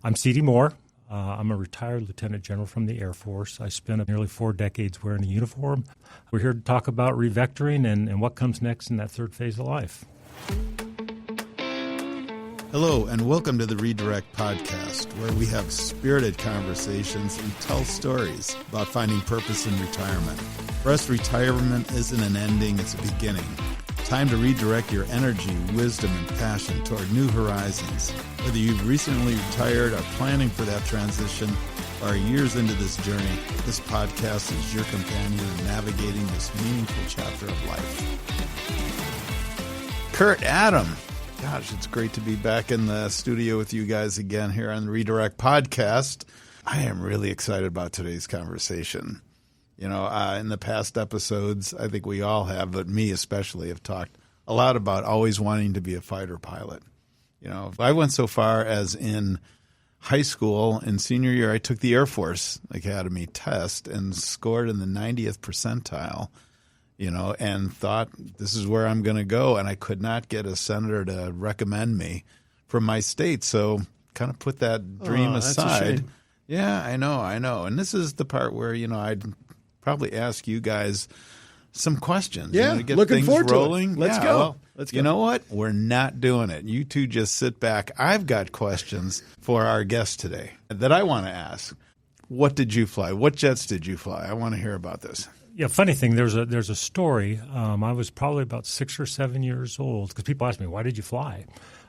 I'm C.D. Moore. I'm a retired lieutenant general from the Air Force. I spent nearly 4 decades wearing a uniform. We're here to talk about revectoring and what comes next in that third phase of life. Hello, and welcome to the Redirect Podcast, where we have spirited conversations and tell stories about finding purpose in retirement. For us, retirement isn't an ending, it's a beginning. Time to redirect your energy, wisdom, and passion toward new horizons. Whether you've recently retired, are planning for that transition, or are years into this journey, this podcast is your companion in navigating this meaningful chapter of life. Curt, Adam, gosh, it's great to be back in the studio with you guys again here on the Redirect Podcast. I am really excited about today's conversation. You know, in the past episodes, I think we all have, but me especially, have talked a lot about always wanting to be a fighter pilot. You know, I went so far as in high school, in senior year, I took the Air Force Academy test and scored in the 90th percentile, you know, and thought this is where I'm going to go. And I could not get a senator to recommend me from my state. So kind of put that dream aside. That's a shame. Yeah, I know. And this is the part where, you know, I'd probably ask you guys some questions. Yeah, to get looking things forward rolling. to it. Let's go. Well, Let's you go. know what? We're not doing it. You two just sit back. I've got questions for our guest today that I want to ask. What did you fly? What jets did you fly? I want to hear about this. Yeah, funny thing, there's a story. I was probably about 6 or 7 years old because people ask me, why did you fly?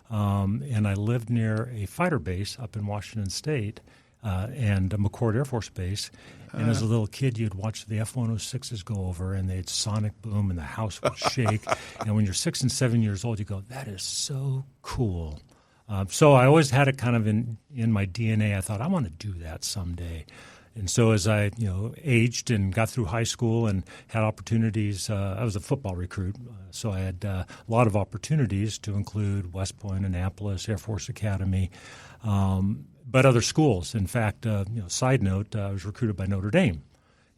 And I lived near a fighter base up in Washington State and McChord Air Force Base. And as a little kid, you'd watch the F-106s go over, and they'd sonic boom, and the house would shake. And when you're 6 and 7 years old, you go, that is so cool. So I always had it kind of in my DNA. I thought, I want to do that someday. And so as I, aged and got through high school and had opportunities, I was a football recruit, so I had a lot of opportunities to include West Point, Annapolis, Air Force Academy, but other schools. In fact, side note, I was recruited by Notre Dame.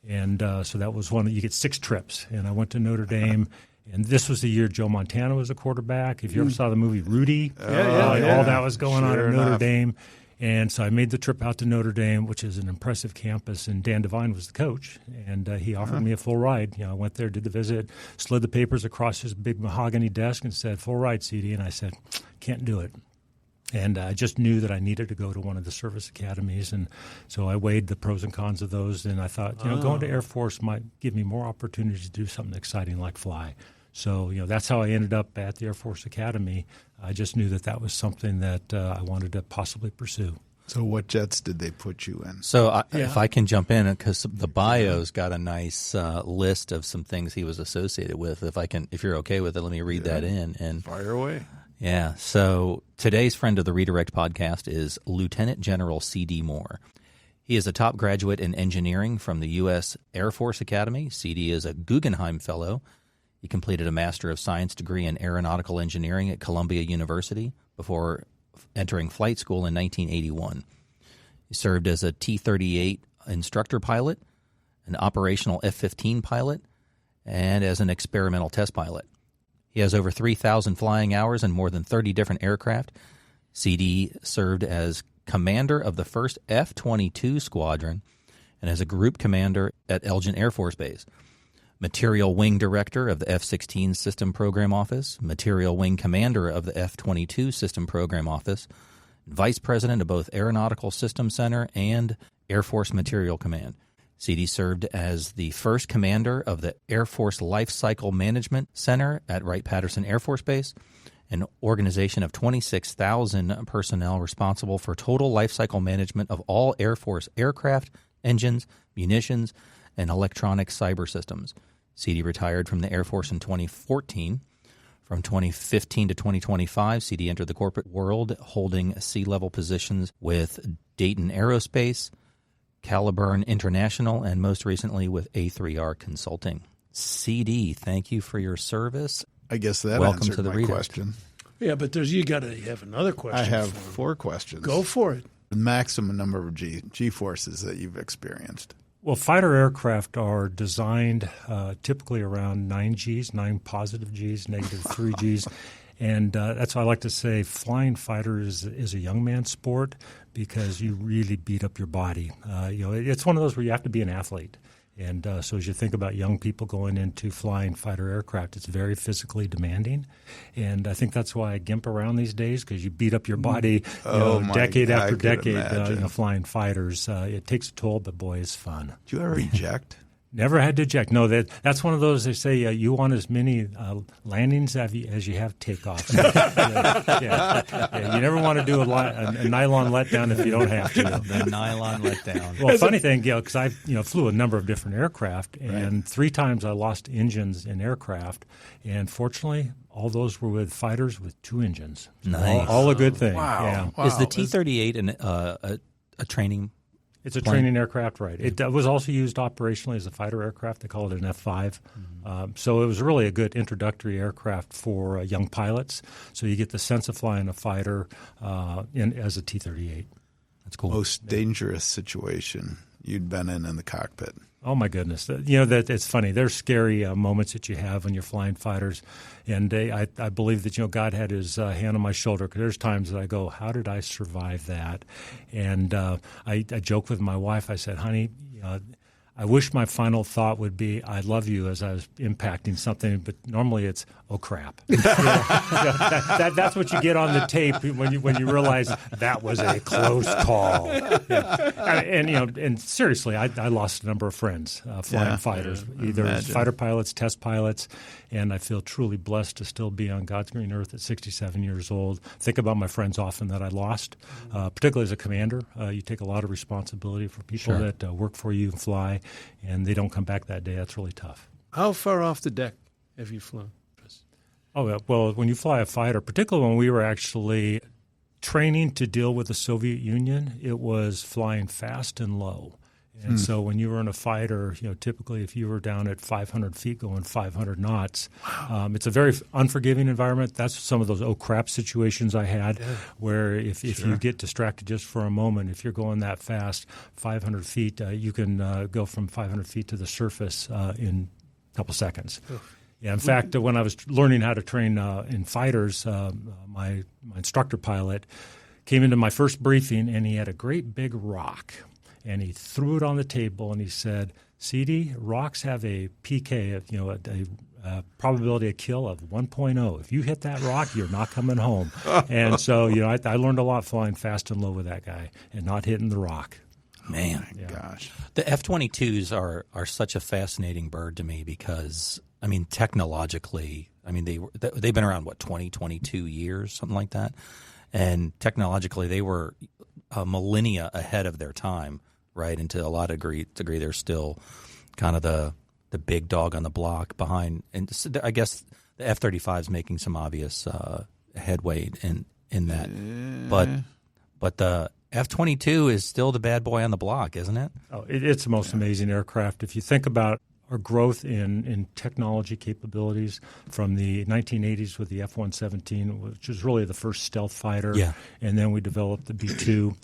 And so that was one that you get 6 trips. And I went to Notre Dame. And this was the year Joe Montana was a quarterback. If you ever saw the movie Rudy, all that was going on at Notre Dame. And so I made the trip out to Notre Dame, which is an impressive campus, and Dan Devine was the coach. And he offered me a full ride. I went there, did the visit, slid the papers across his big mahogany desk and said, full ride, CD. And I said, can't do it. And I just knew that I needed to go to one of the service academies. And so I weighed the pros and cons of those. And I thought, going to Air Force might give me more opportunities to do something exciting like fly. So, that's how I ended up at the Air Force Academy. I just knew that was something that I wanted to possibly pursue. So what jets did they put you in? So if I can jump in, because the bio's got a nice list of some things he was associated with. If you're okay with it, let me read that in. And fire away. Yeah. So today's friend of the Redirect Podcast is Lieutenant General C.D. Moore. He is a top graduate in engineering from the U.S. Air Force Academy. C.D. is a Guggenheim Fellow. He completed a Master of Science degree in Aeronautical Engineering at Columbia University before entering flight school in 1981. He served as a T-38 instructor pilot, an operational F-15 pilot, and as an experimental test pilot. He has over 3,000 flying hours and more than 30 different aircraft. CD served as commander of the 1st F-22 Squadron and as a group commander at Elgin Air Force Base. Material Wing Director of the F-16 System Program Office, Material Wing Commander of the F-22 System Program Office, Vice President of both Aeronautical Systems Center and Air Force Material Command. CD served as the first commander of the Air Force Life Cycle Management Center at Wright-Patterson Air Force Base, an organization of 26,000 personnel responsible for total life cycle management of all Air Force aircraft, engines, munitions, and electronic cyber systems. CD retired from the Air Force in 2014. From 2015 to 2025, CD entered the corporate world, holding C-level positions with Dayton Aerospace, Caliburn International, and most recently with A3R Consulting. CD, thank you for your service. I guess that Welcome answered to the my Redirect. question. Yeah, but you got to have another question. I have for him. 4 questions. Go for it. The maximum number of G-forces that you've experienced. Well, fighter aircraft are designed typically around 9 Gs, 9 positive Gs, negative 3 Gs. And that's why I like to say flying fighter is a young man's sport because you really beat up your body. It's one of those where you have to be an athlete. And so as you think about young people going into flying fighter aircraft, it's very physically demanding. And I think that's why I gimp around these days, because you beat up your body decade after decade flying fighters. It takes a toll, but boy, it's fun. Do you ever eject? Never had to eject. No, that's one of those, they say you want as many landings as you have takeoffs. You never want to do a nylon letdown if you don't have to. The nylon letdown. Well, funny thing, because I flew a number of different aircraft, and 3 times I lost engines in aircraft, and fortunately, all those were with fighters with 2 engines. Nice. All a good thing. Wow. Yeah. Wow. Is the T-38 a training? It's a training aircraft, right. It was also used operationally as a fighter aircraft. They call it an F-5. So it was really a good introductory aircraft for young pilots. So you get the sense of flying a fighter as a T-38. That's cool. Most dangerous situation you'd been in the cockpit? Oh, my goodness. That it's funny. There's scary moments that you have when you're flying fighters. And I believe that, God had his hand on my shoulder, because there's times that I go, how did I survive that? And I joke with my wife. I said, honey, I wish my final thought would be, I love you, as I was impacting something, but normally it's, oh, crap. That's what you get on the tape when you realize that was a close call. And seriously, I lost a number of friends flying fighters, either as fighter pilots, test pilots, and I feel truly blessed to still be on God's green earth at 67 years old. Think about my friends often that I lost, particularly as a commander. You take a lot of responsibility for people that work for you and fly, and they don't come back that day. That's really tough. How far off the deck have you flown? Oh, well, when you fly a fighter, particularly when we were actually training to deal with the Soviet Union, it was flying fast and low. And so when you were in a fighter, typically if you were down at 500 feet going 500 knots, it's a very unforgiving environment. That's some of those oh crap situations I had where if you get distracted just for a moment, if you're going that fast, 500 feet, you can go from 500 feet to the surface in a couple seconds. Yeah, in fact, when I was learning how to train in fighters, my instructor pilot came into my first briefing, and he had a great big rock. And he threw it on the table, and he said, CD, rocks have a PK, a probability of kill of 1.0. If you hit that rock, you're not coming home. And so, I learned a lot flying fast and low with that guy and not hitting the rock. Man. Gosh. The F-22s are such a fascinating bird to me because, technologically, they've been around, 22 years, something like that. And technologically, they were millennia ahead of their time. Right, and to a lot of degree, they're still kind of the big dog on the block behind. And I guess the F-35 is making some obvious headway in that. But the F-22 is still the bad boy on the block, isn't it? Oh, it's the most amazing aircraft. If you think about our growth in technology capabilities from the 1980s with the F-117, which was really the first stealth fighter, and then we developed the B-2.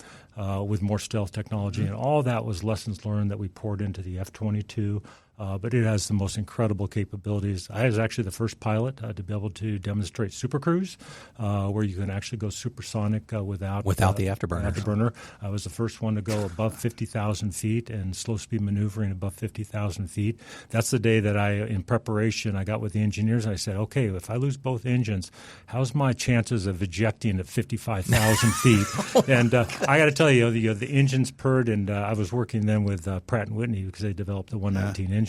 With more stealth technology, and all that was lessons learned that we poured into the F-22. But it has the most incredible capabilities. I was actually the first pilot to be able to demonstrate supercruise, where you can actually go supersonic without the afterburner. I was the first one to go above 50,000 feet and slow speed maneuvering above 50,000 feet. That's the day that in preparation, I got with the engineers and I said, okay, if I lose both engines, how's my chances of ejecting at 55,000 feet? And I got to tell you, the engines purred, and I was working then with Pratt & Whitney because they developed the 119 engine.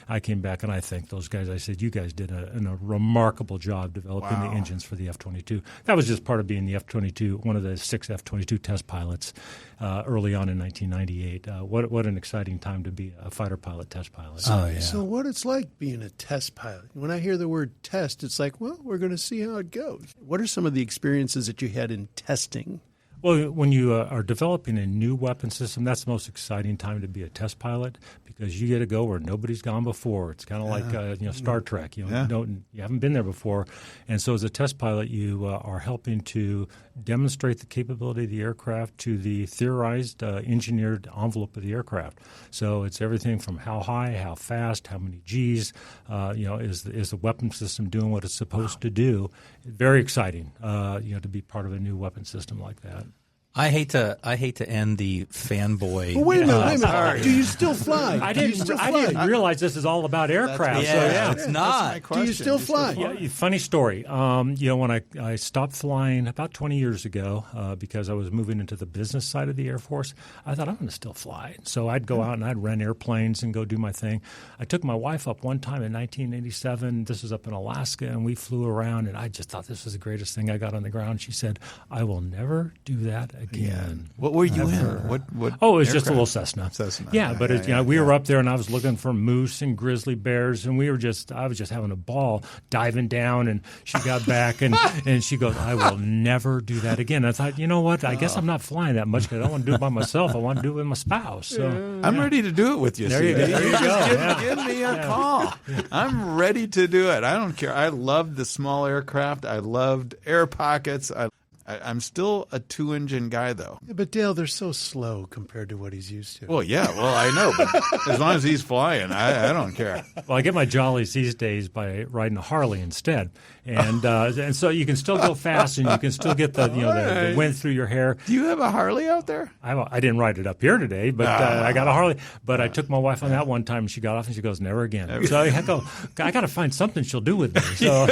I came back and I thanked those guys. I said, you guys did a remarkable job developing the engines for the F-22. That was just part of being the F-22, one of the 6 F-22 test pilots early on in 1998. What an exciting time to be a fighter pilot, test pilot. So what it's like being a test pilot? When I hear the word test, it's like, well, we're going to see how it goes. What are some of the experiences that you had in testing? Well, when you are developing a new weapon system, that's the most exciting time to be a test pilot because you get to go where nobody's gone before. It's kind of like Star Trek. You haven't been there before, and so as a test pilot, you are helping to demonstrate the capability of the aircraft to the theorized, engineered envelope of the aircraft. So it's everything from how high, how fast, how many Gs. Is the weapon system doing what it's supposed to do? Very exciting. To be part of a new weapon system like that. I hate to end the fanboy. Well, wait a minute. Do you still fly? I didn't realize this is all about aircraft. It's not. Do you still fly? Yeah, funny story. When I stopped flying about 20 years ago because I was moving into the business side of the Air Force, I thought I'm going to still fly. So I'd go out and I'd rent airplanes and go do my thing. I took my wife up one time in 1987. This was up in Alaska, and we flew around, and I just thought this was the greatest thing I got on the ground. She said, "I will never do that again." What were you in? What it was just a little Cessna. Yeah, but we were up there, and I was looking for moose and grizzly bears, and I was just having a ball diving down, and she got back, and she goes, "I will never do that again." I thought, you know what? I guess I'm not flying that much because I don't want to do it by myself. I want to do it with my spouse. So I'm ready to do it with you. There you go. Give me a call. I'm ready to do it. I don't care. I loved the small aircraft. I loved air pockets. I'm still a 2-engine guy, though. Yeah, but Dale, they're so slow compared to what he's used to. Well, yeah. Well, I know. But as long as he's flying, I don't care. Well, I get my jollies these days by riding a Harley instead. And so you can still go fast, and you can still get the wind through your hair. Do you have a Harley out there? I didn't ride it up here today, but I got a Harley. But I took my wife on that one time, and she got off, and she goes, "Never again." So I got to find something she'll do with me. So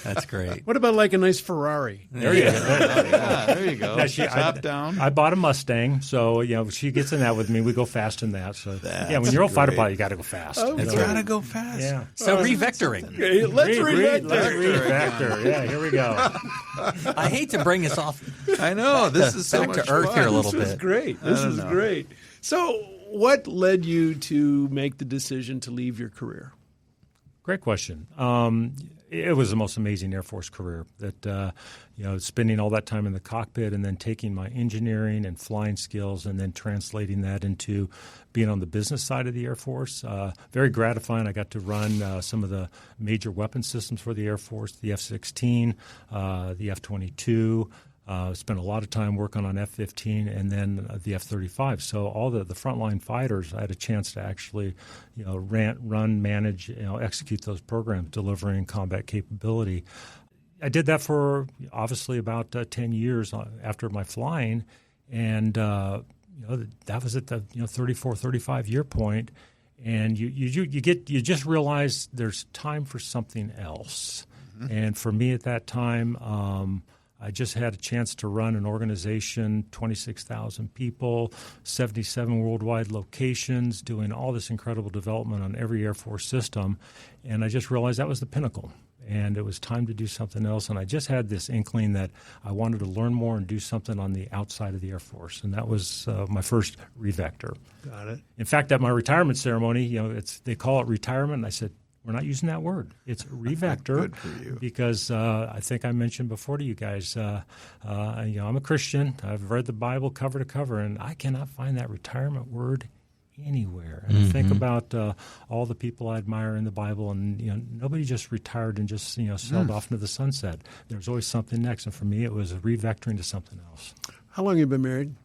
that's great. What about like a nice Ferrari? There you go. There you go. Top down. I bought a Mustang, so she gets in that with me. We go fast in that. So when you're a fighter pilot, you got to go fast. Oh, you got to go fast. Yeah. So revectoring. Let's revector. Yeah, here we go. I hate to bring us off. I know this is so back much to earth fun. here a little This bit. is great. This is great. So, what led you to make the decision to leave your career? Great question. It was the most amazing Air Force career that, spending all that time in the cockpit and then taking my engineering and flying skills and then translating that into being on the business side of the Air Force. Very gratifying. I got to run some of the major weapon systems for the Air Force, the F-16, the F-22. Spent a lot of time working on F-15 and then the F-35. So all the frontline fighters, I had a chance to actually, run, manage, execute those programs, delivering combat capability. I did that for obviously about 10 years after my flying, and that was at the 34, 35 year point, and you just realize there's time for something else. Mm-hmm. And for me at that time, I just had a chance to run an organization, 26,000 people, 77 worldwide locations, doing all this incredible development on every Air Force system. And I just realized that was the pinnacle. And it was time to do something else. And I just had this inkling that I wanted to learn more and do something on the outside of the Air Force. And that was my first Revector. Got it. In fact, at my retirement ceremony, they call it retirement. And I said, we're not using that word. It's Revector. Good for you. Because I think I mentioned before to you guys, I'm a Christian. I've read the Bible cover to cover, and I cannot find that retirement word anywhere. And I think about all the people I admire in the Bible, and nobody just retired and just sailed off into the sunset. There's always something next, and for me, it was revectoring to something else. How long have you been married?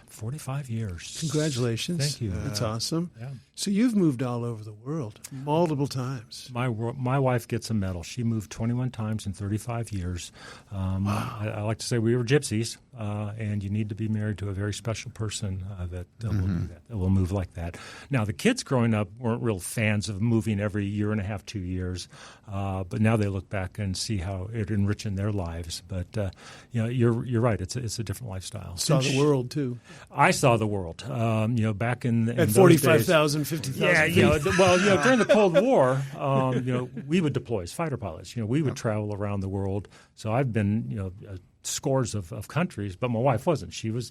45 years. Congratulations. Thank you. That's awesome. Yeah. So you've moved all over the world multiple times. My wife gets a medal. She moved 21 times in 35 years. Wow. I like to say we were gypsies, and you need to be married to a very special person that will do that will move like that. Now, the kids growing up weren't real fans of moving every year and a half, 2 years, but now they look back and see how it enriched their lives. But you're right. It's a different lifestyle. Saw the world too. I saw the world. Back in at 45,000, 50,000. Yeah, during the Cold War, we would deploy as fighter pilots. We would travel around the world. So I've been, scores of countries, but my wife wasn't. She was,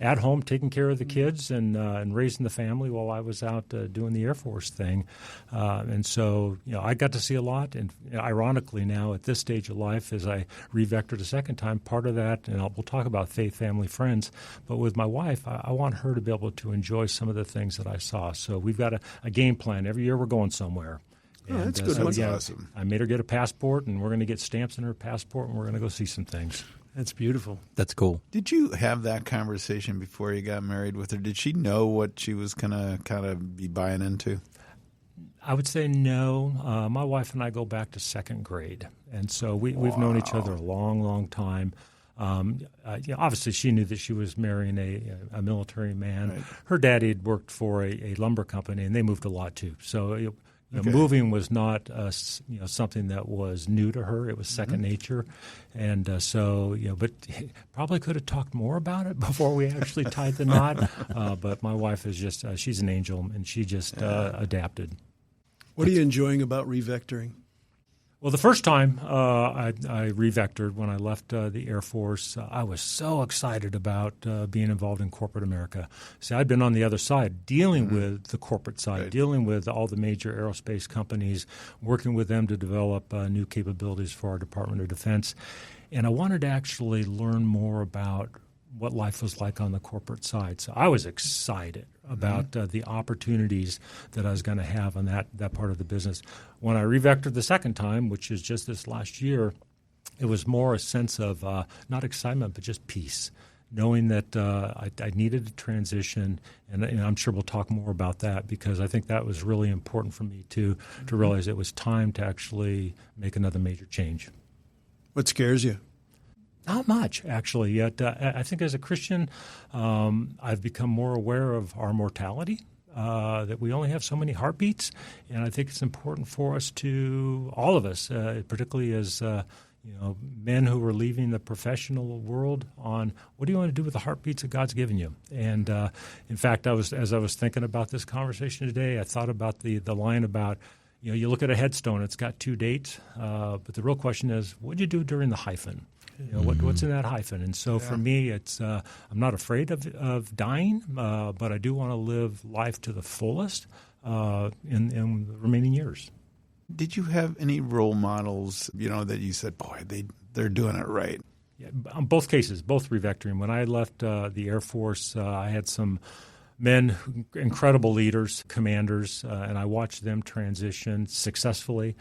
at home taking care of the kids and raising the family while I was out doing the Air Force thing. And so, I got to see a lot. And ironically now at this stage of life, as I revectored a second time, part of that, and we'll talk about faith, family, friends, but with my wife, I want her to be able to enjoy some of the things that I saw. So we've got a game plan. Every year we're going somewhere. Oh, that's good. That's awesome. I made her get a passport, and we're going to get stamps in her passport, and we're going to go see some things. That's beautiful. That's cool. Did you have that conversation before you got married with her? Did she know what she was going to kind of be buying into? I would say no. My wife and I go back to second grade, and so we've known each other a long, long time. Obviously, she knew that she was marrying a military man. Right. Her daddy had worked for a lumber company, and they moved a lot too. So Okay. moving was not something that was new to her. It was second nature, and but probably could have talked more about it before we actually tied the knot. But my wife is just she's an angel, and she just adapted. What are you enjoying about revectoring? Well, the first time I revectored when I left the Air Force, I was so excited about being involved in corporate America. See, I'd been on the other side, dealing with the corporate side, Right. dealing with all the major aerospace companies, working with them to develop new capabilities for our Department of Defense. And I wanted to actually learn more about what life was like on the corporate side. So I was excited about the opportunities that I was going to have on that part of the business. When I revectored the second time, which is just this last year, it was more a sense of not excitement, but just peace, knowing that I needed to transition, and I'm sure we'll talk more about that because I think that was really important for me to realize it was time to actually make another major change. What scares you? Not much, actually, yet. I think as a Christian, I've become more aware of our mortality, that we only have so many heartbeats, and I think it's important for us to, all of us, particularly as men who are leaving the professional world, on what do you want to do with the heartbeats that God's given you? And in fact, as I was thinking about this conversation today, I thought about the line about, you look at a headstone, it's got 2 dates, but the real question is, what did you do during the hyphen? What's in that hyphen? And so for me, it's I'm not afraid of dying, but I do want to live life to the fullest in the remaining years. Did you have any role models, that you said, boy, they're doing it right? Yeah, on both cases, both revectoring. When I left the Air Force, I had some men, incredible leaders, commanders, and I watched them transition successfully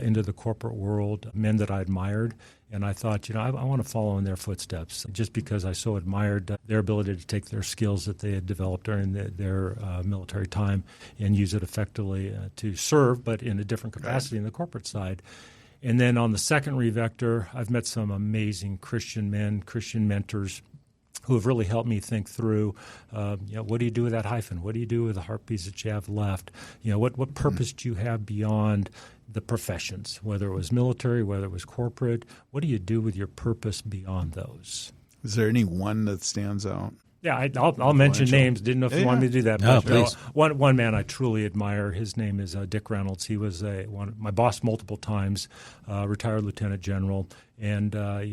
into the corporate world, men that I admired. And I thought, I want to follow in their footsteps just because I so admired their ability to take their skills that they had developed during their military time and use it effectively to serve, but in a different capacity in the corporate side. And then on the second revector, I've met some amazing Christian men, Christian mentors who have really helped me think through, what do you do with that hyphen? What do you do with the heartbeats that you have left? What purpose do you have beyond the professions, whether it was military, whether it was corporate? What do you do with your purpose beyond those? Is there any one that stands out? Yeah, I'll mention names. Didn't know if you wanted me to do that. No, But, please. One man I truly admire, his name is Dick Reynolds. He was my boss multiple times, retired lieutenant general, and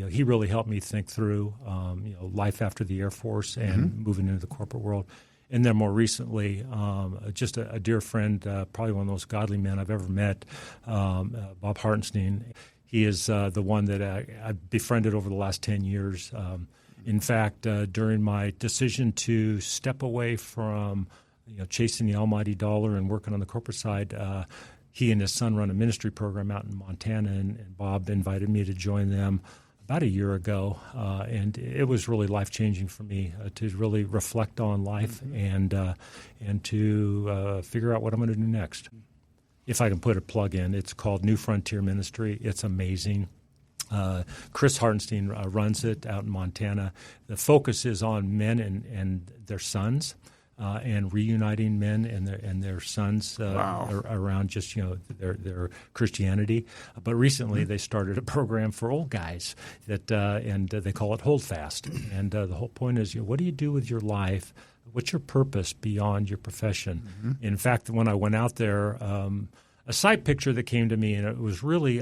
he really helped me think through life after the Air Force and moving into the corporate world. And then more recently, just a dear friend, probably one of the most godly men I've ever met, Bob Hartenstein. He is the one that I've befriended over the last 10 years. In fact, during my decision to step away from chasing the almighty dollar and working on the corporate side, he and his son run a ministry program out in Montana, and Bob invited me to join them about a year ago, and it was really life-changing for me to really reflect on life and to figure out what I'm going to do next. If I can put a plug in, it's called New Frontier Ministry. It's amazing. Chris Hartenstein runs it out in Montana. The focus is on men and their sons, and reuniting men and their sons around just their Christianity. But recently they started a program for old guys that and they call it Hold Fast. And the whole point is, what do you do with your life? What's your purpose beyond your profession? In fact, when I went out there, a sight picture that came to me, and it was really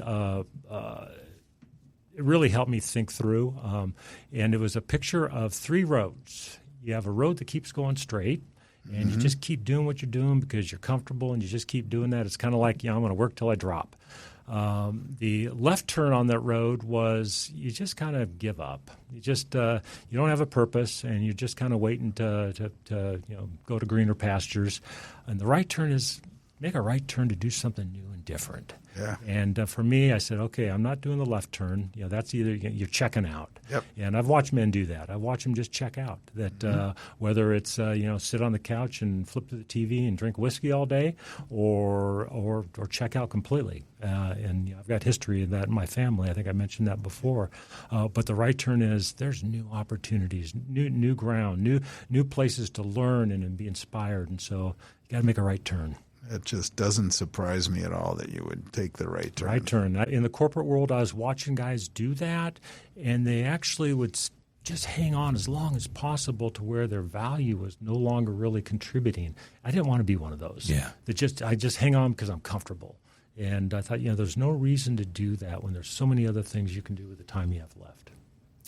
it really helped me think through. And it was a picture of 3 roads. You have a road that keeps going straight, and you just keep doing what you're doing because you're comfortable, and you just keep doing that. It's kind of like, I'm going to work till I drop. The left turn on that road was you just kind of give up. You just you don't have a purpose, and you're just kind of waiting to go to greener pastures. And the right turn is make a right turn to do something new and different. Yeah. And for me, I said, okay, I'm not doing the left turn. That's either you're checking out. Yep. And I've watched men do that. I've watched them just check out. That whether it's sit on the couch and flip to the TV and drink whiskey all day, or check out completely. And I've got history of that in my family. I think I mentioned that before. But the right turn is there's new opportunities, new ground, new places to learn and be inspired. And so you got to make a right turn. It just doesn't surprise me at all that you would take the right turn. Right turn. In the corporate world, I was watching guys do that, and they actually would just hang on as long as possible to where their value was no longer really contributing. I didn't want to be one of those. Yeah. I just hang on because I'm comfortable. And I thought, there's no reason to do that when there's so many other things you can do with the time you have left.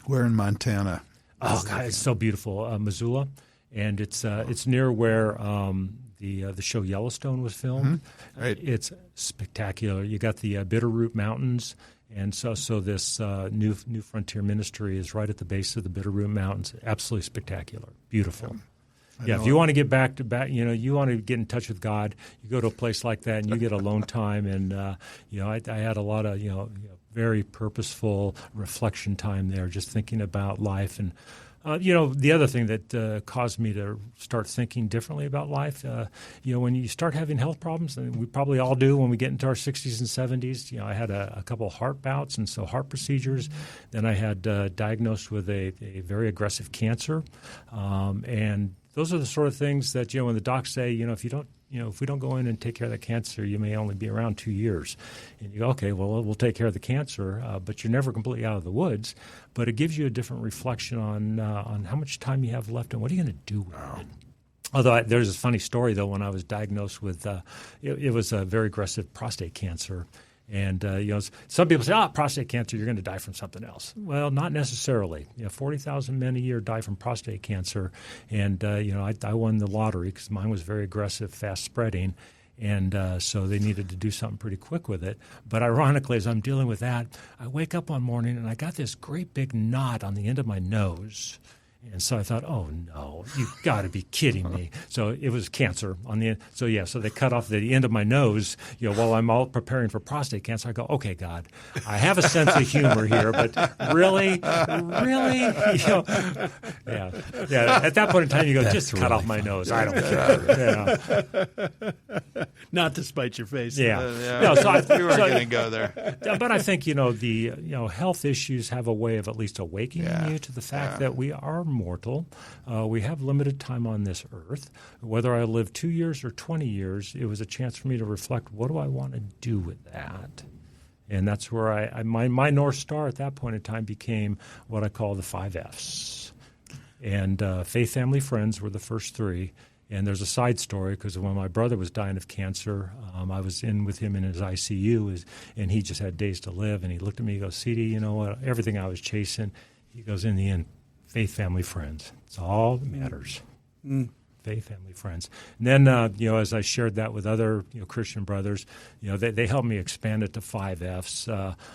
Where in Montana? Oh, God, it's so beautiful. Missoula. And it's near where the show Yellowstone was filmed. Mm-hmm. Right. It's spectacular. You got the Bitterroot Mountains, and so this new Frontier Ministry is right at the base of the Bitterroot Mountains. Absolutely spectacular, beautiful. Yeah, if you want to get back, you want to get in touch with God, you go to a place like that and you get alone time. And I had a lot of very purposeful reflection time there, just thinking about life. And the other thing that caused me to start thinking differently about life, when you start having health problems, and we probably all do when we get into our 60s and 70s. I had a couple of heart bouts, and so heart procedures. Then I had diagnosed with a very aggressive cancer, and those are the sort of things that when the docs say, if we don't go in and take care of the cancer, you may only be around 2 years. And you go, okay, well, we'll take care of the cancer, but you're never completely out of the woods. But it gives you a different reflection on how much time you have left and what are you going to do with it. Although there's a funny story, though, when I was diagnosed with it was a very aggressive prostate cancer. And, some people say, prostate cancer, you're going to die from something else. Well, not necessarily. 40,000 men a year die from prostate cancer. And, I won the lottery because mine was very aggressive, fast spreading. And so they needed to do something pretty quick with it. But ironically, as I'm dealing with that, I wake up one morning and I got this great big knot on the end of my nose. And so I thought, oh, no, you've got to be kidding me. So it was cancer on the end. So they cut off the end of my nose, while I'm all preparing for prostate cancer. I go, okay, God, I have a sense of humor here, but really? Yeah. At that point in time, you go, just cut off my nose. I don't care. Yeah. Not to spite your face. Yeah. No, so you were going to go there. But I think, the health issues have a way of at least awakening you to the fact that we are mortal. We have limited time on this earth. Whether I live 2 years or 20 years, it was a chance for me to reflect, what do I want to do with that? And that's where my North Star at that point in time became what I call the 5 Fs. And faith, family, friends were the first 3. And there's a side story because when my brother was dying of cancer, I was in with him in his ICU, and he just had days to live. And he looked at me and goes, CD, you know what, everything I was chasing, he goes, in the end, faith, family, friends. It's all that matters. Faith, family, friends. And then, as I shared that with other Christian brothers, they helped me expand it to 5 Fs.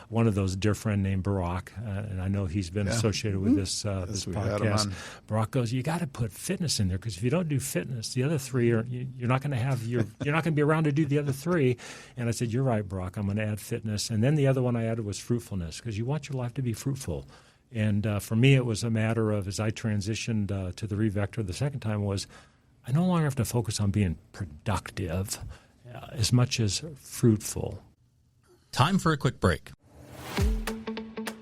One of those, dear friend named Barack, and I know he's been associated with this podcast. Barack goes, you got to put fitness in there because if you don't do fitness, the other 3 you're not going to have you're not going to be around to do the other 3. And I said, you're right, Barack. I'm going to add fitness. And then the other one I added was fruitfulness because you want your life to be fruitful. And for me, it was a matter of, as I transitioned to the Revector the second time, was I no longer have to focus on being productive as much as fruitful. Time for a quick break.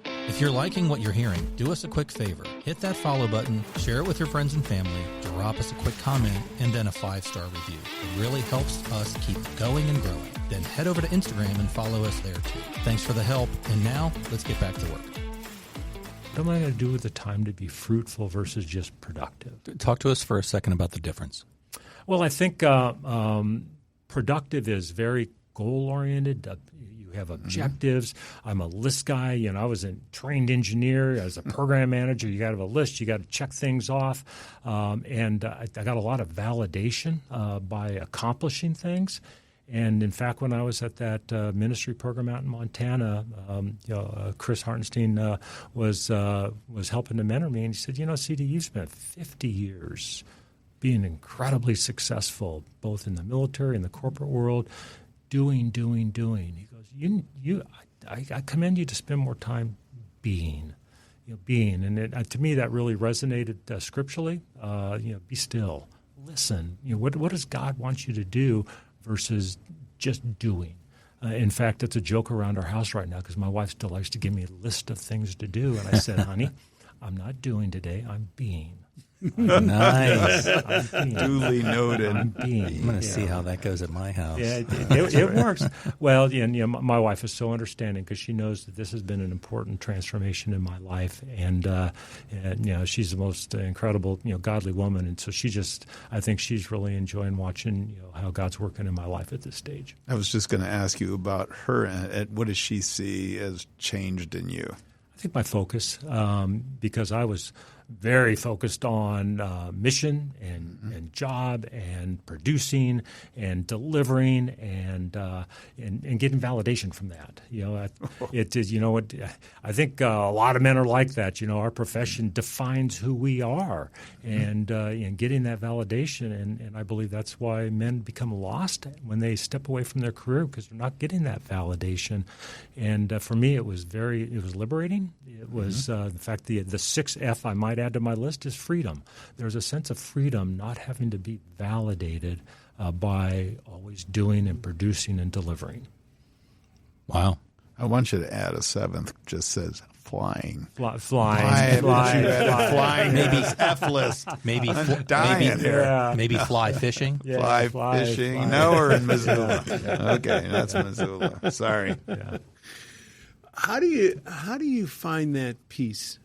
If you're liking what you're hearing, do us a quick favor. Hit that follow button, share it with your friends and family, drop us a quick comment, and then a 5-star review. It really helps us keep going and growing. Then head over to Instagram and follow us there too. Thanks for the help. And now, let's get back to work. What am I going to do with the time to be fruitful versus just productive? Talk to us for a second about the difference. Well, I think productive is very goal-oriented. You You have objectives. I'm a list guy. I was a trained engineer. As a program manager, you got to have a list. You got to check things off. And I got a lot of validation by accomplishing things. And in fact, when I was at that ministry program out in Montana, Chris Hartenstein was helping to mentor me, and he said, CD, you've spent 50 years being incredibly successful, both in the military and the corporate world, doing. He goes, I commend you to spend more time being. And to me that really resonated scripturally. Be still, listen. What does God want you to do versus just doing? In fact, it's a joke around our house right now because my wife still likes to give me a list of things to do, and I said, honey, I'm not doing today, I'm being. Nice. Duly noted. I'm going to see how that goes at my house. Yeah, it works. Well, my wife is so understanding because she knows that this has been an important transformation in my life, and she's the most incredible, godly woman, and so I think she's really enjoying watching, how God's working in my life at this stage. I was just going to ask you about her. What does she see as changed in you? I think my focus, because I was very focused on mission and job and producing and delivering and getting validation from that. I think a lot of men are like that. Our profession defines who we are, and getting that validation. And I believe that's why men become lost when they step away from their career because they're not getting that validation. And for me, it was liberating. It was in fact the sixth F I might add to my list is freedom. There's a sense of freedom not having to be validated by always doing and producing and delivering. Wow. I want you to add a seventh, just says flying. Flying. Flying. Maybe F list. Maybe maybe fly fishing. Yeah, fly fishing. No, we're in Missoula. Okay, that's Missoula. Sorry. Yeah. How do you find that peace?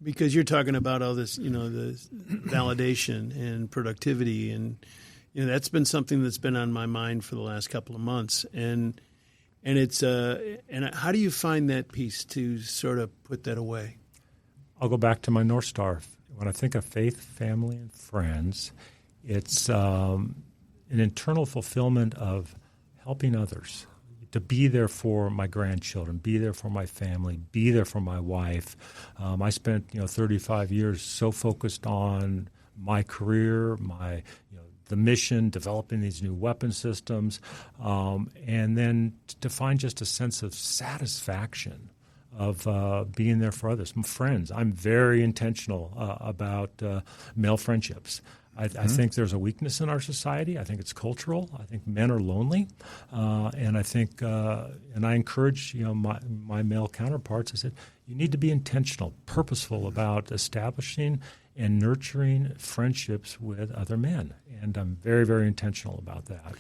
Because you're talking about all this, the validation and productivity, and that's been something that's been on my mind for the last couple of months. And it's and how do you find that peace to sort of put that away? I'll go back to my North Star. When I think of faith, family, and friends, it's an internal fulfillment of helping others. To be there for my grandchildren, be there for my family, be there for my wife. I spent 35 years so focused on my career, the mission, developing these new weapon systems, and then to find just a sense of satisfaction of being there for others. Friends, I'm very intentional about male friendships. I think there's a weakness in our society. I think it's cultural. I think men are lonely, and I think, and I encourage my male counterparts. I said you need to be intentional, purposeful about establishing and nurturing friendships with other men, and I'm very, very intentional about that.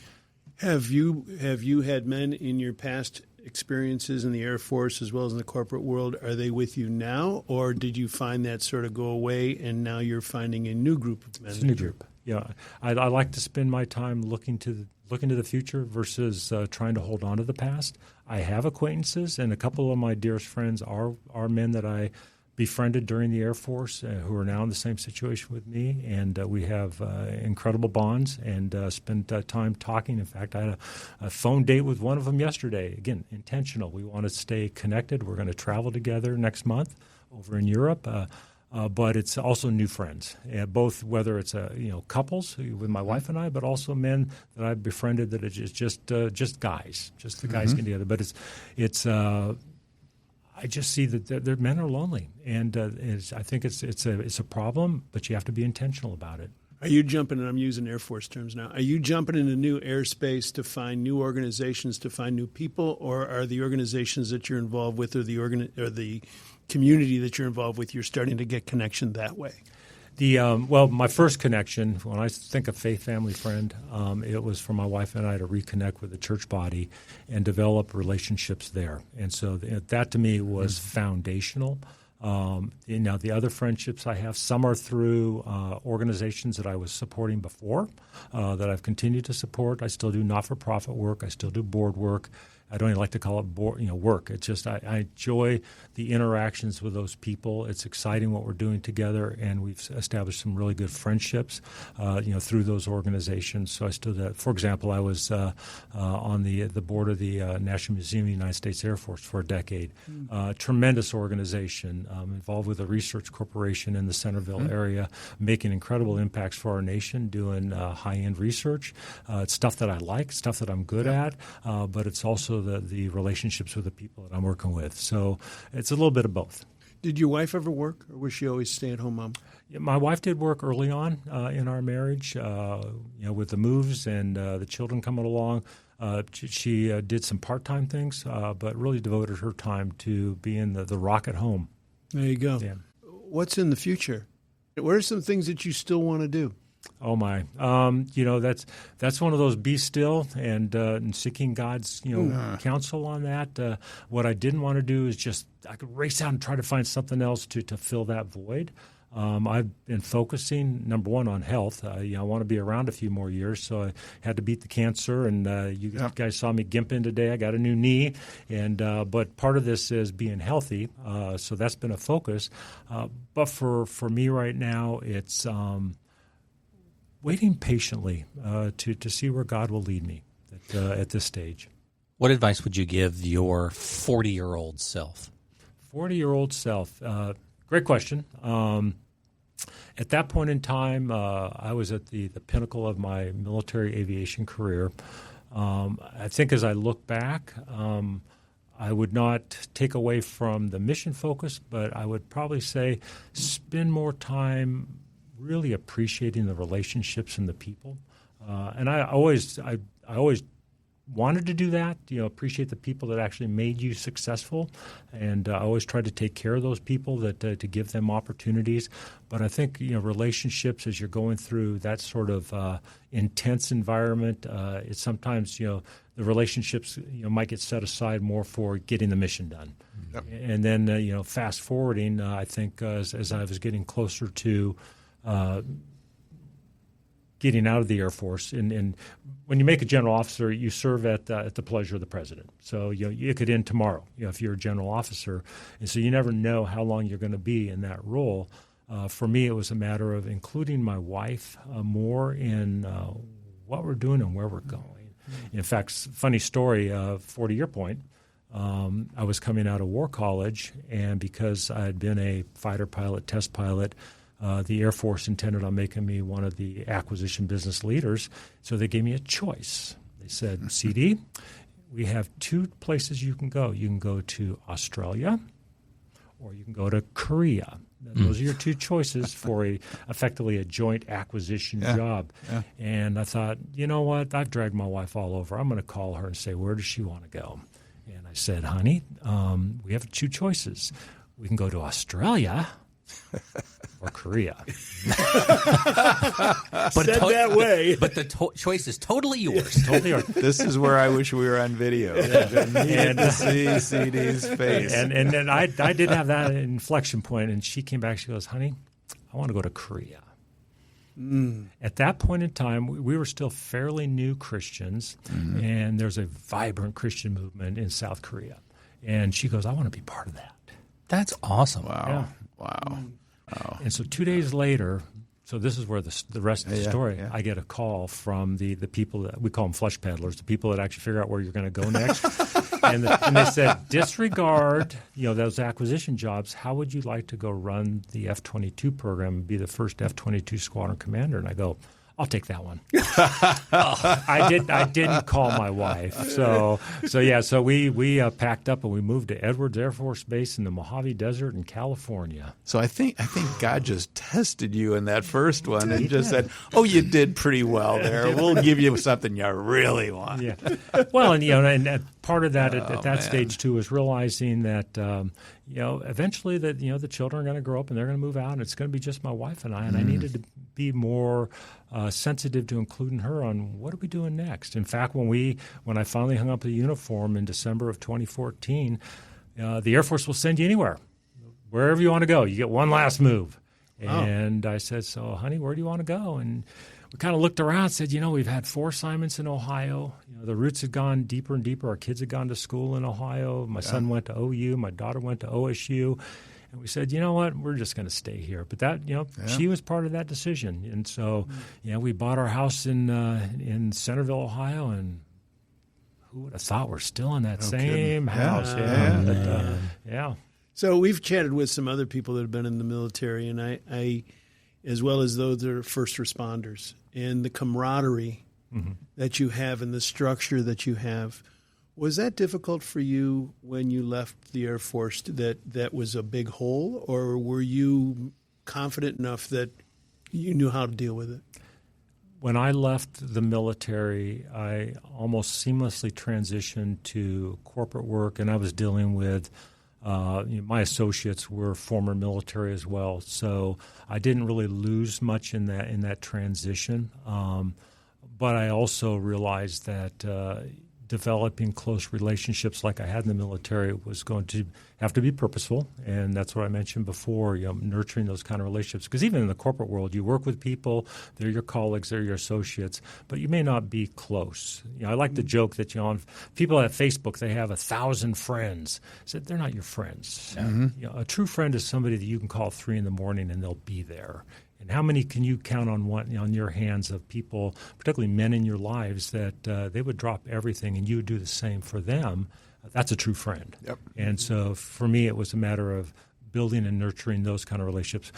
Have you had men in your past experiences in the Air Force as well as in the corporate world? Are they with you now, or did you find that sort of go away and now you're finding a new group of men? It's a new group. Yeah, I like to spend my time looking to the future versus trying to hold on to the past. I have acquaintances, and a couple of my dearest friends are men that I befriended during the Air Force who are now in the same situation with me, and we have incredible bonds and spend time talking. In fact, I had a phone date with one of them yesterday. Again, intentional. We want to stay connected. We're going to travel together next month over in Europe, but it's also new friends, both whether it's couples with my wife and I, but also men that I've befriended that are just guys, just the guys getting together. But it's I just see that their men are lonely, and I think it's a problem, but you have to be intentional about it. Are you jumping, and I'm using Air Force terms now, are you jumping into new airspace to find new organizations, to find new people, or are the organizations that you're involved with or the community that you're involved with, you're starting to get connection that way? My first connection, when I think of faith, family, friend, it was for my wife and I to reconnect with the church body and develop relationships there. And so that to me was foundational. Now, the other friendships I have, some are through organizations that I was supporting before that I've continued to support. I still do not-for-profit work. I still do board work. I don't even like to call it work. It's just I enjoy the interactions with those people. It's exciting what we're doing together, and we've established some really good friendships, through those organizations. So I stood at, for example, I was on the board of the National Museum of the United States Air Force for a decade. Tremendous organization, involved with a research corporation in the Centerville area, making incredible impacts for our nation, doing high-end research. It's stuff that I like, stuff that I'm good at, but it's also the relationships with the people that I'm working with. So it's a little bit of both. Did your wife ever work, or was she always stay-at-home mom? Yeah, my wife did work early on in our marriage, with the moves and the children coming along. She did some part-time things, but really devoted her time to being the rock at home. There you go. Yeah. What's in the future? What are some things that you still want to do? Oh my! That's one of those be still and seeking God's counsel on that. What I didn't want to do is just I could race out and try to find something else to fill that void. I've been focusing, number one, on health. I want to be around a few more years, so I had to beat the cancer. And you guys saw me gimping today. I got a new knee, but part of this is being healthy. So that's been a focus. But for me right now, it's waiting patiently to see where God will lead me at this stage. What advice would you give your 40-year-old self? 40-year-old self. Great question. At that point in time, I was at the pinnacle of my military aviation career. I think as I look back, I would not take away from the mission focus, but I would probably say spend more time really appreciating the relationships and the people. And I always wanted to do that, appreciate the people that actually made you successful. And I always tried to take care of those people to give them opportunities. But I think, relationships as you're going through that sort of intense environment, it's sometimes, the relationships, might get set aside more for getting the mission done. Yep. And then, fast forwarding, I think as I was getting closer to getting out of the Air Force, and when you make a general officer, you serve at the pleasure of the president. So you could end tomorrow, if you're a general officer, and so you never know how long you're going to be in that role. For me, it was a matter of including my wife more in what we're doing and where we're going. In fact, funny story, 40-year point. I was coming out of War College, and because I had been a fighter pilot, test pilot, the Air Force intended on making me one of the acquisition business leaders, so they gave me a choice. They said, CD, we have two places you can go. You can go to Australia, or you can go to Korea. Those are your two choices for effectively a joint acquisition job. Yeah. And I thought, you know what? I've dragged my wife all over. I'm going to call her and say, where does she want to go? And I said, honey, we have two choices. We can go to Australia or Korea. But said that way. But the choice is totally yours. Totally yours. This is where I wish we were on video. And to see CD's face. And then I did have that inflection point, and she came back. She goes, honey, I want to go to Korea. At that point in time, we were still fairly new Christians, and there's a vibrant Christian movement in South Korea. And she goes, I want to be part of that. That's awesome. Wow. Yeah. Wow. And so 2 days later, so this is where the rest of the story, I get a call from the people that we call them flesh peddlers, the people that actually figure out where you're going to go next. and they said, disregard those acquisition jobs. How would you like to go run the F-22 program and be the first F-22 squadron commander? And I go, I'll take that one. I didn't call my wife. So we packed up and we moved to Edwards Air Force Base in the Mojave Desert in California. So I think God just tested you in that first one and just said, "Oh, you did pretty well there. We'll give you something you really want." Yeah. Well, and part of that at that stage too was realizing that eventually that the children are going to grow up and they're going to move out and it's going to be just my wife and I, and I needed to be more sensitive to including her on what are we doing next. In fact, when I finally hung up the uniform in December of 2014, the Air Force will send you anywhere, wherever you want to go. You get one last move. And I said, so, honey, where do you want to go? And we kind of looked around and said, we've had 4 assignments in Ohio. The roots had gone deeper and deeper. Our kids had gone to school in Ohio. My son went to OU. My daughter went to OSU. And we said, you know what, we're just going to stay here. But that, she was part of that decision. And so, we bought our house in Centerville, Ohio, and who would have thought we're still in that same house? Yeah. So we've chatted with some other people that have been in the military, and I as well as those that are first responders, and the camaraderie that you have and the structure that you have. Was that difficult for you when you left the Air Force, that was a big hole, or were you confident enough that you knew how to deal with it? When I left the military, I almost seamlessly transitioned to corporate work, and I was dealing with my associates were former military as well, so I didn't really lose much in that transition. But I also realized that developing close relationships like I had in the military was going to have to be purposeful, and that's what I mentioned before, nurturing those kind of relationships. Because even in the corporate world, you work with people, they're your colleagues, they're your associates, but you may not be close. I like the joke that on people at Facebook, they have 1,000 friends. I said, they're not your friends. A true friend is somebody that you can call 3 a.m. and they'll be there. And how many can you count on your hands of people, particularly men in your lives, that they would drop everything and you would do the same for them? That's a true friend. Yep. And so for me, it was a matter of building and nurturing those kind of relationships.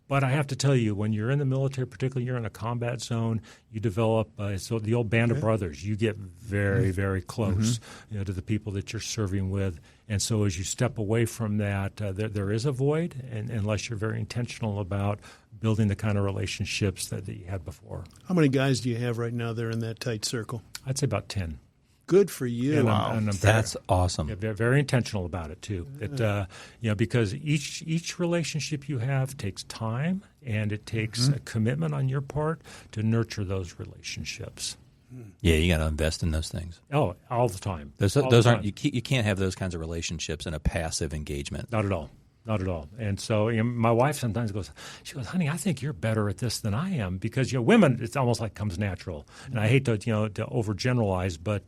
But I have to tell you, when you're in the military, particularly you're in a combat zone, you develop so the old band of brothers. You get very, very close to the people that you're serving with. And so as you step away from that, there is a void, and unless you're very intentional about building the kind of relationships that you had before. How many guys do you have right now that are in that tight circle? I'd say about 10. Good for you. And I'm That's awesome. Very, very intentional about it too. Because each relationship you have takes time, and it takes a commitment on your part to nurture those relationships. Yeah, you got to invest in those things. Oh, all the time. Those aren't you can't have those kinds of relationships in a passive engagement. Not at all. Not at all. And so my wife sometimes goes, honey, I think you're better at this than I am, because women, it's almost like comes natural. And I hate to to overgeneralize, but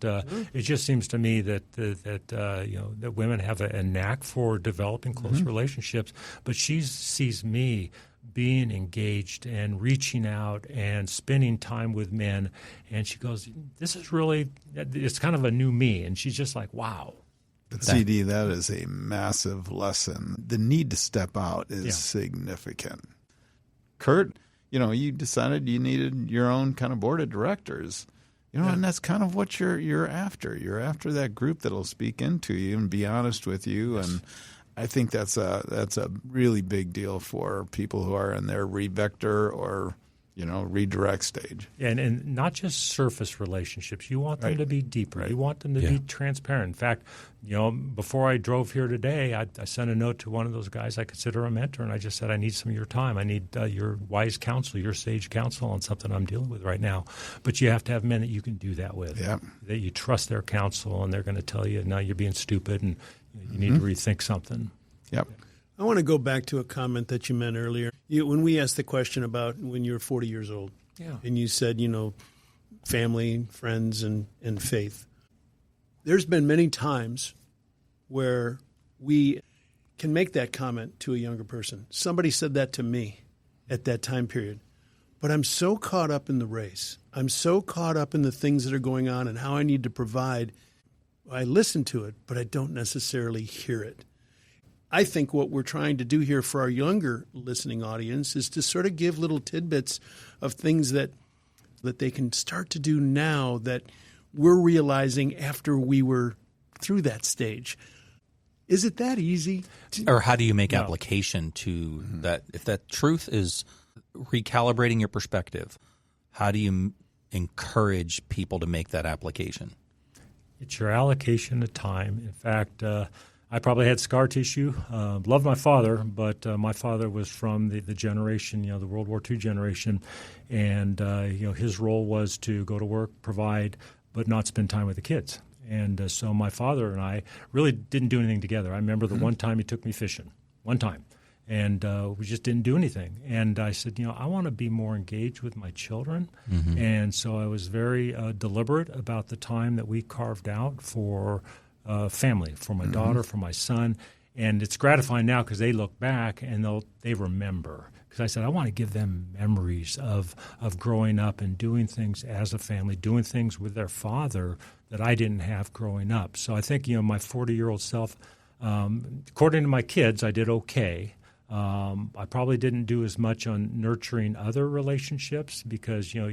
it just seems to me that women have a knack for developing close relationships. But she sees me being engaged and reaching out and spending time with men, and she goes, this is really, it's kind of a new me. And she's just like, wow. But CD, that is a massive lesson. The need to step out is significant. Curt, you decided you needed your own kind of board of directors, and that's kind of what you're after. You're after that group that'll speak into you and be honest with you. Yes. And I think that's a really big deal for people who are in their revector or redirect stage. And not just surface relationships. You want them to be deeper. You want them to be transparent. In fact, before I drove here today, I sent a note to one of those guys I consider a mentor, and I just said, I need some of your time. I need your wise counsel, your sage counsel on something I'm dealing with right now. But you have to have men that you can do that with, that you trust their counsel, and they're going to tell you, no, you're being stupid, and you need to rethink something. Yep. I want to go back to a comment that you meant earlier. When we asked the question about when you were 40 years old, and you said, family, friends, and faith. There's been many times where we can make that comment to a younger person. Somebody said that to me at that time period. But I'm so caught up in the race. I'm so caught up in the things that are going on and how I need to provide. I listen to it, but I don't necessarily hear it. I think what we're trying to do here for our younger listening audience is to sort of give little tidbits of things that they can start to do now that we're realizing after we were through that stage. Is it that easy? Or how do you make application to that? If that truth is recalibrating your perspective, how do you encourage people to make that application? It's your allocation of time. In fact, I probably had scar tissue. Loved my father, but my father was from the generation, the World War II generation, and his role was to go to work, provide, but not spend time with the kids. And so my father and I really didn't do anything together. I remember the one time he took me fishing, one time. And we just didn't do anything. And I said, I want to be more engaged with my children. And so I was very deliberate about the time that we carved out for family, for my daughter, for my son. And it's gratifying now because they look back and they remember. Because I said, I want to give them memories of growing up and doing things as a family, doing things with their father that I didn't have growing up. So I think, my 40-year-old self, according to my kids, I did okay. I probably didn't do as much on nurturing other relationships because you're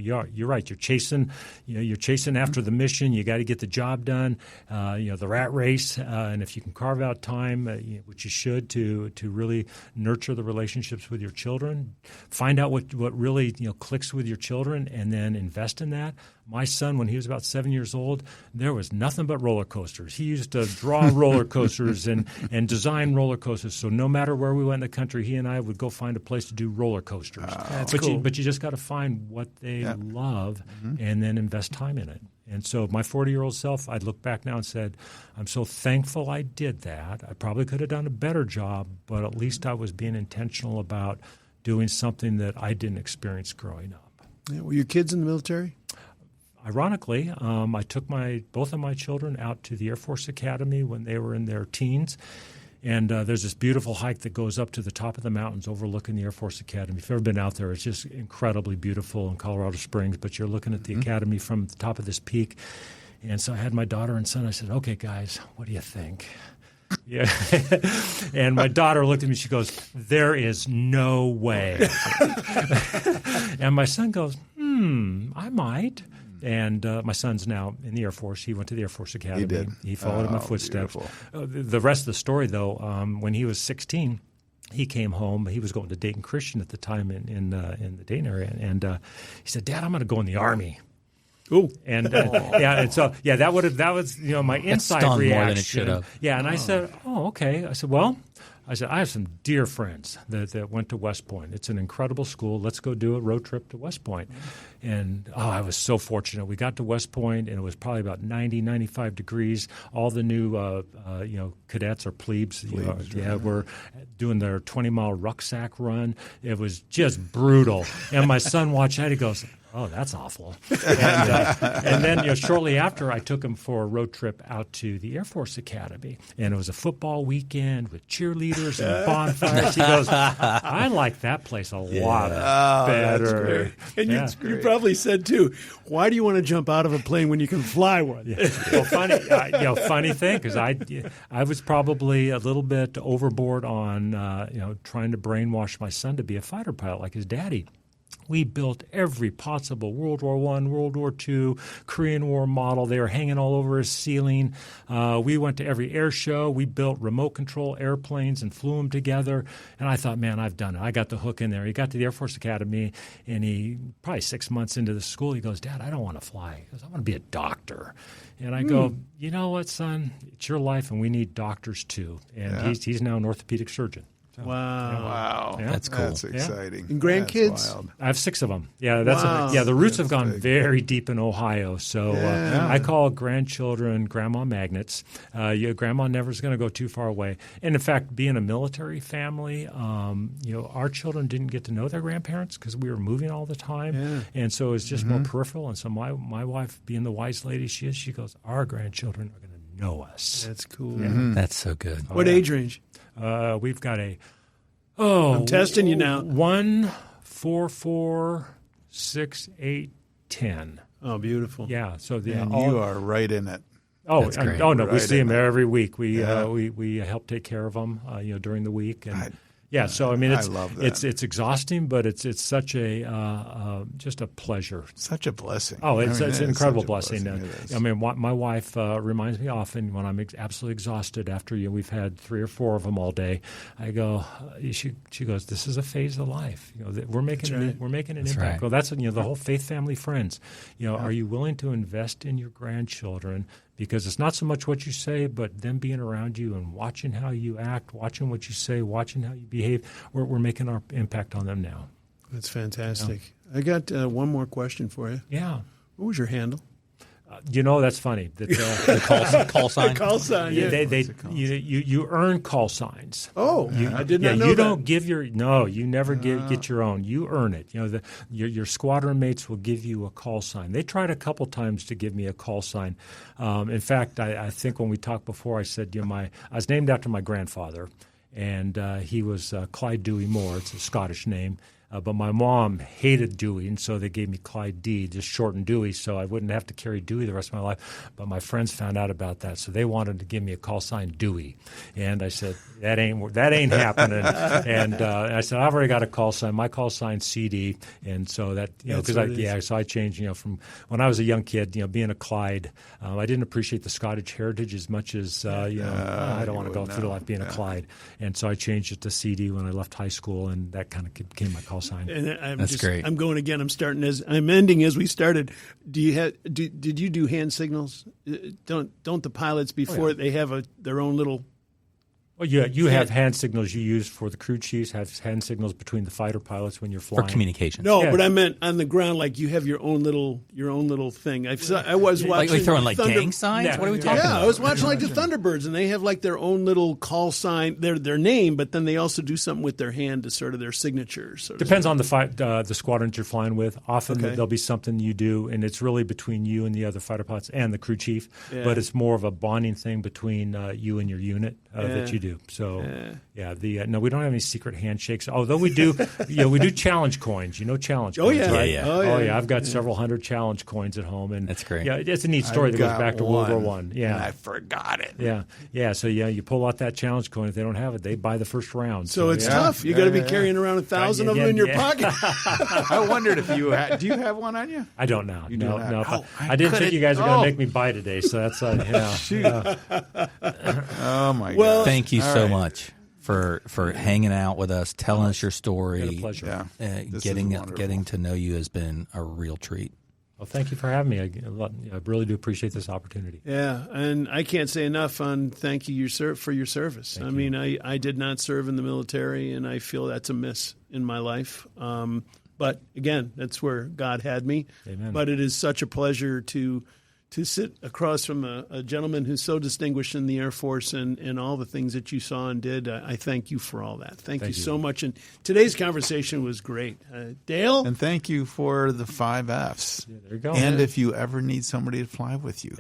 right. You're chasing after the mission. You got to get the job done. The rat race, and if you can carve out time, which you should, to really nurture the relationships with your children, find out what really clicks with your children, and then invest in that. My son, when he was about 7 years old, there was nothing but roller coasters. He used to draw roller coasters and design roller coasters. So no matter where we went in the country, he and I would go find a place to do roller coasters. That's cool. But you just got to find what they love and then invest time in it. And so my 40-year-old self, I'd look back now and said, I'm so thankful I did that. I probably could have done a better job, but at least I was being intentional about doing something that I didn't experience growing up. Yeah, were your kids in the military? Ironically, I took both of my children out to the Air Force Academy when they were in their teens. And there's this beautiful hike that goes up to the top of the mountains overlooking the Air Force Academy. If you've ever been out there, it's just incredibly beautiful in Colorado Springs. But you're looking at the academy from the top of this peak. And so I had my daughter and son. I said, okay, guys, what do you think? Yeah. And my daughter looked at me. She goes, there is no way. And my son goes, I might. And my son's now in the Air Force. He went to the Air Force Academy. He did. He followed in my footsteps. The rest of the story, though, when he was 16, he came home. He was going to Dayton Christian at the time in the Dayton area. And he said, Dad, I'm going to go in the Army. Ooh. And that was my inside stung reaction. More than it should have. Yeah, and I said, oh, okay. I said, well, I have some dear friends that went to West Point. It's an incredible school. Let's go do a road trip to West Point. And I was so fortunate. We got to West Point, and it was probably about 90, 95 degrees. All the new cadets or plebes were doing their 20-mile rucksack run. It was just brutal. And my son watched that. He goes, oh, that's awful. And then shortly after, I took him for a road trip out to the Air Force Academy. And it was a football weekend with cheerleaders and bonfires. He goes, I like that place a lot better. And you probably said, too, why do you want to jump out of a plane when you can fly one? Yeah. Well, funny thing, because I was probably a little bit overboard on trying to brainwash my son to be a fighter pilot like his daddy. We built every possible World War I, World War II, Korean War model. They were hanging all over his ceiling. We went to every air show. We built remote control airplanes and flew them together. And I thought, man, I've done it. I got the hook in there. He got to the Air Force Academy, and he probably 6 months into the school, he goes, Dad, I don't want to fly. He goes, I want to be a doctor. And I go, you know what, son? It's your life, and we need doctors too. And he's now an orthopedic surgeon. Wow. Yeah. That's cool. That's exciting. And grandkids? That's wild. I have 6 of them. Yeah, the roots have gone very deep in Ohio. So I call grandchildren grandma magnets. Grandma never is going to go too far away. And in fact, being a military family, our children didn't get to know their grandparents because we were moving all the time, and so it was just more peripheral. And so my wife, being the wise lady she is, she goes, our grandchildren are going to know us. That's cool. That's so good. What age range? We've got I'm testing you now. 1, 4, 4, 6, 8, 10. Oh, beautiful. Yeah. So And you are right in it. Oh, That's great. Oh no, we Right see in them it. every week. We help take care of them, during the week. And so I mean, I love that. it's exhausting, but it's such a just a pleasure. Such a blessing. Oh, it's an incredible such a blessing. It is. I mean, my wife reminds me often when I'm absolutely exhausted after we've had 3 or 4 of them all day. I go, she goes, this is a phase of life. We're making an impact. right. Well, that's the whole faith, family, friends. Are you willing to invest in your grandchildren? Because it's not so much what you say, but them being around you and watching how you act, watching what you say, watching how you behave. We're making our impact on them now. That's fantastic. I got one more question for you. Yeah. What was your handle? That's funny. That, The call sign. Call sign. Yeah. You earn call signs. Oh, I did not know you that. don't give you never get your own. You earn it. Your squadron mates will give you a call sign. They tried a couple times to give me a call sign. In fact, I think when we talked before, I said, I was named after my grandfather, and he was Clyde Dewey Moore. It's a Scottish name. But my mom hated Dewey, and so they gave me Clyde D, just shortened Dewey, so I wouldn't have to carry Dewey the rest of my life. But my friends found out about that, so they wanted to give me a call sign Dewey. And I said, that ain't happening. And I said, I've already got a call sign. My call sign's CD. And so that, so I changed, from when I was a young kid, being a Clyde, I didn't appreciate the Scottish heritage as much as, I don't want to go through life being a Clyde. And so I changed it to CD when I left high school, and that kind of became my call sign. And That's great. I'm going again. I'm ending as we started. Did you do hand signals? Don't the pilots before they have their own little? Well, you have hand signals you use for the crew chiefs. Have hand signals between the fighter pilots when you're flying For communication. No, but I meant on the ground, like you have your own little thing. I was watching like throwing gang signs. Yeah. What are we talking about? I was watching like the Thunderbirds, and they have like their own little call sign, their name, but then they also do something with their hand to sort of their signature. Depends on the squadrons you're flying with. Often there'll be something you do, and it's really between you and the other fighter pilots and the crew chief. Yeah. But it's more of a bonding thing between you and your unit that you do. So no, we don't have any secret handshakes. Although we do, we do challenge coins. Challenge coins. Right? Yeah. I've got several hundred challenge coins at home, and that's great. Yeah, it's a neat story that goes back to World War I. Yeah, and I forgot it. Yeah. So you pull out that challenge coin. If they don't have it, they buy the first round. So it's tough. You got to be carrying around 1,000 of them in your pocket. I wondered if do you have one on you? I don't now. No. Oh, I didn't think you guys were going to make me buy today. So that's Shoot. Oh my God. Thank you so much for hanging out with us, telling us your story. It's a pleasure. Yeah. Getting to know you has been a real treat. Well, thank you for having me. I really do appreciate this opportunity. Yeah, and I can't say enough on thank you for your service. Thank you. I did not serve in the military, and I feel that's a miss in my life. But again, that's where God had me. Amen. But it is such a pleasure to sit across from a gentleman who's so distinguished in the Air Force and all the things that you saw and did. I thank you for all that. Thank you so much. And today's conversation was great. Dale? And thank you for the 5 Fs. Yeah, there you go. And if you ever need somebody to fly with you,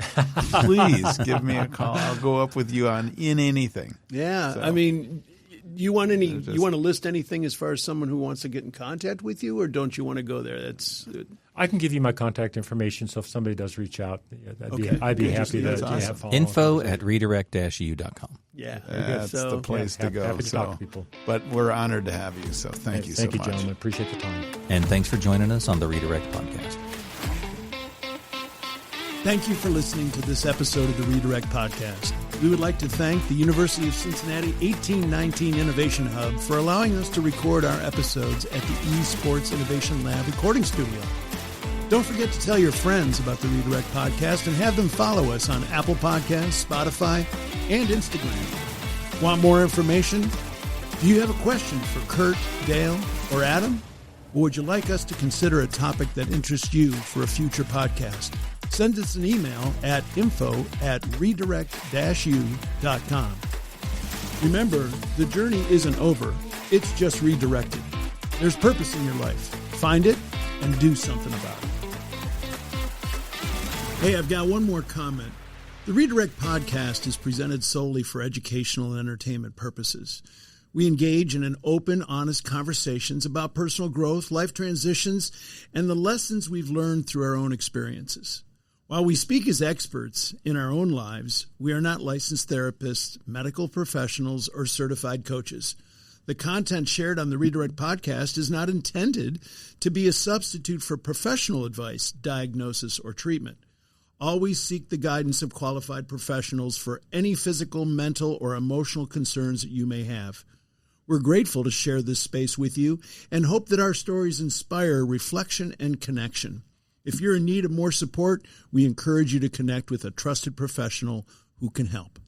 please give me a call. I'll go up with you in anything. Yeah. So. You want to list anything as far as someone who wants to get in contact with you, or don't you want to go there? I can give you my contact information, so if somebody does reach out, I'd be happy to awesome. follow info@redirect-u.com. Yeah, that's the place to go. Happy to talk to people. But we're honored to have you, so thank you so much. Thank you, gentlemen. Appreciate the time. And thanks for joining us on the Redirect Podcast. Thank you for listening to this episode of the Redirect Podcast. We would like to thank the University of Cincinnati 1819 Innovation Hub for allowing us to record our episodes at the eSports Innovation Lab recording studio. Don't forget to tell your friends about the Redirect Podcast and have them follow us on Apple Podcasts, Spotify, and Instagram. Want more information? Do you have a question for Curt, Dale, or Adam? Or would you like us to consider a topic that interests you for a future podcast? Send us an email at info@redirect-u.com. Remember, the journey isn't over. It's just redirected. There's purpose in your life. Find it and do something about it. Hey, I've got one more comment. The Redirect Podcast is presented solely for educational and entertainment purposes. We engage in an open, honest conversations about personal growth, life transitions, and the lessons we've learned through our own experiences. While we speak as experts in our own lives, we are not licensed therapists, medical professionals, or certified coaches. The content shared on the Redirect Podcast is not intended to be a substitute for professional advice, diagnosis, or treatment. Always seek the guidance of qualified professionals for any physical, mental, or emotional concerns that you may have. We're grateful to share this space with you and hope that our stories inspire reflection and connection. If you're in need of more support, we encourage you to connect with a trusted professional who can help.